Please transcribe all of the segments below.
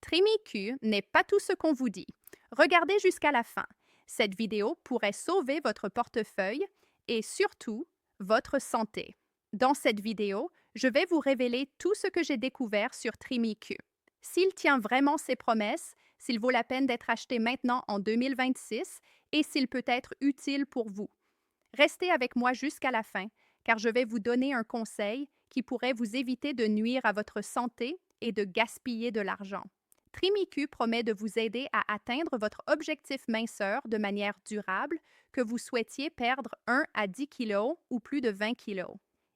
TrimIQ n'est pas tout ce qu'on vous dit. Regardez jusqu'à la fin. Cette vidéo pourrait sauver votre portefeuille et surtout votre santé. Dans cette vidéo, je vais vous révéler tout ce que j'ai découvert sur TrimIQ. S'il tient vraiment ses promesses, s'il vaut la peine d'être acheté maintenant en 2026 et s'il peut être utile pour vous. Restez avec moi jusqu'à la fin, car je vais vous donner un conseil qui pourrait vous éviter de nuire à votre santé et de gaspiller de l'argent. TrimIQ promet de vous aider à atteindre votre objectif minceur de manière durable, que vous souhaitiez perdre 1 à 10 kg ou plus de 20 kg.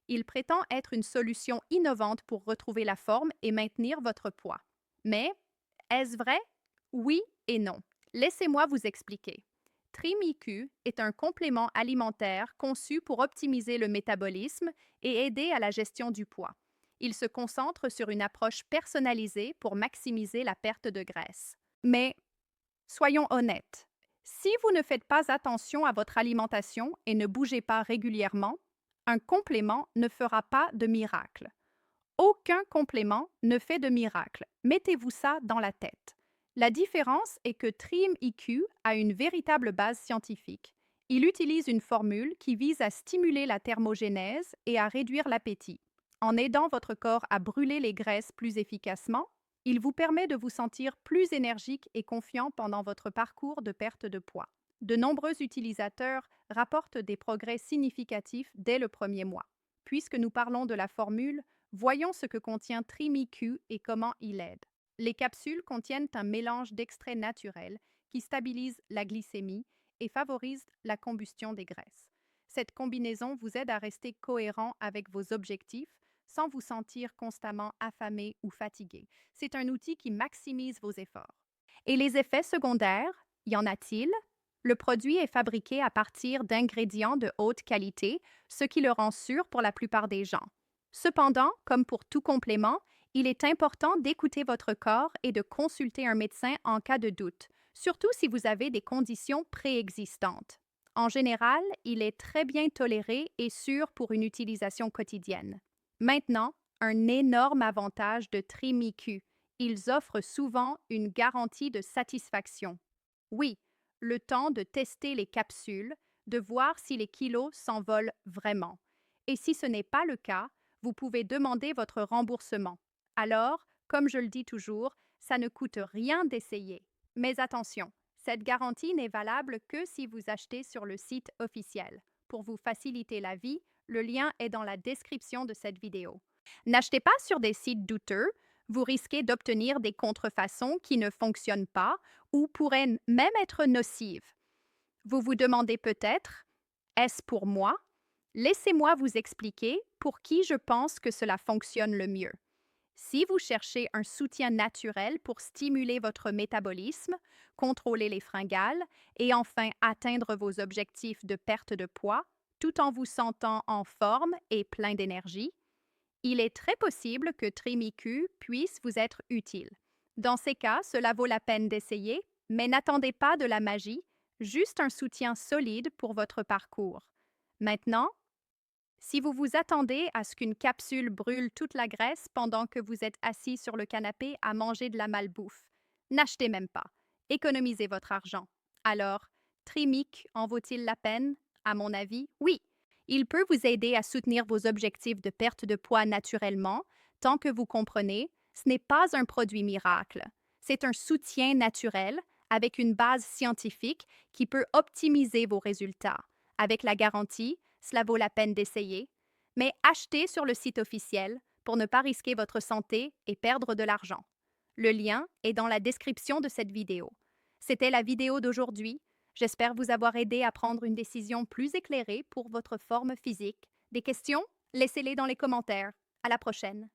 Il prétend être une solution innovante pour retrouver la forme et maintenir votre poids. Mais, est-ce vrai? Oui et non. Laissez-moi vous expliquer. TrimIQ est un complément alimentaire conçu pour optimiser le métabolisme et aider à la gestion du poids. Il se concentre sur une approche personnalisée pour maximiser la perte de graisse. Mais soyons honnêtes, si vous ne faites pas attention à votre alimentation et ne bougez pas régulièrement, un complément ne fera pas de miracle. Aucun complément ne fait de miracle. Mettez-vous ça dans la tête. La différence est que TrimIQ a une véritable base scientifique. Il utilise une formule qui vise à stimuler la thermogénèse et à réduire l'appétit. En aidant votre corps à brûler les graisses plus efficacement, il vous permet de vous sentir plus énergique et confiant pendant votre parcours de perte de poids. De nombreux utilisateurs rapportent des progrès significatifs dès le premier mois. Puisque nous parlons de la formule, voyons ce que contient TrimIQ et comment il aide. Les capsules contiennent un mélange d'extraits naturels qui stabilise la glycémie et favorise la combustion des graisses. Cette combinaison vous aide à rester cohérent avec vos objectifs sans vous sentir constamment affamé ou fatigué. C'est un outil qui maximise vos efforts. Et les effets secondaires, y en a-t-il? Le produit est fabriqué à partir d'ingrédients de haute qualité, ce qui le rend sûr pour la plupart des gens. Cependant, comme pour tout complément, il est important d'écouter votre corps et de consulter un médecin en cas de doute, surtout si vous avez des conditions préexistantes. En général, il est très bien toléré et sûr pour une utilisation quotidienne. Maintenant, un énorme avantage de TrimIQ. Ils offrent souvent une garantie de satisfaction. Oui, le temps de tester les capsules, de voir si les kilos s'envolent vraiment. Et si ce n'est pas le cas, vous pouvez demander votre remboursement. Alors, comme je le dis toujours, ça ne coûte rien d'essayer. Mais attention, cette garantie n'est valable que si vous achetez sur le site officiel. Pour vous faciliter la vie, le lien est dans la description de cette vidéo. N'achetez pas sur des sites douteux, vous risquez d'obtenir des contrefaçons qui ne fonctionnent pas ou pourraient même être nocives. Vous vous demandez peut-être, est-ce pour moi? Laissez-moi vous expliquer pour qui je pense que cela fonctionne le mieux. Si vous cherchez un soutien naturel pour stimuler votre métabolisme, contrôler les fringales et enfin atteindre vos objectifs de perte de poids, tout en vous sentant en forme et plein d'énergie, il est très possible que TrimIQ puisse vous être utile. Dans ces cas, cela vaut la peine d'essayer, mais n'attendez pas de la magie, juste un soutien solide pour votre parcours. Maintenant, si vous vous attendez à ce qu'une capsule brûle toute la graisse pendant que vous êtes assis sur le canapé à manger de la malbouffe, n'achetez même pas. Économisez votre argent. Alors, TrimIQ en vaut-il la peine? À mon avis, oui. Il peut vous aider à soutenir vos objectifs de perte de poids naturellement, tant que vous comprenez, ce n'est pas un produit miracle. C'est un soutien naturel avec une base scientifique qui peut optimiser vos résultats. Avec la garantie, cela vaut la peine d'essayer, mais achetez sur le site officiel pour ne pas risquer votre santé et perdre de l'argent. Le lien est dans la description de cette vidéo. C'était la vidéo d'aujourd'hui. J'espère vous avoir aidé à prendre une décision plus éclairée pour votre forme physique. Des questions? Laissez-les dans les commentaires. À la prochaine!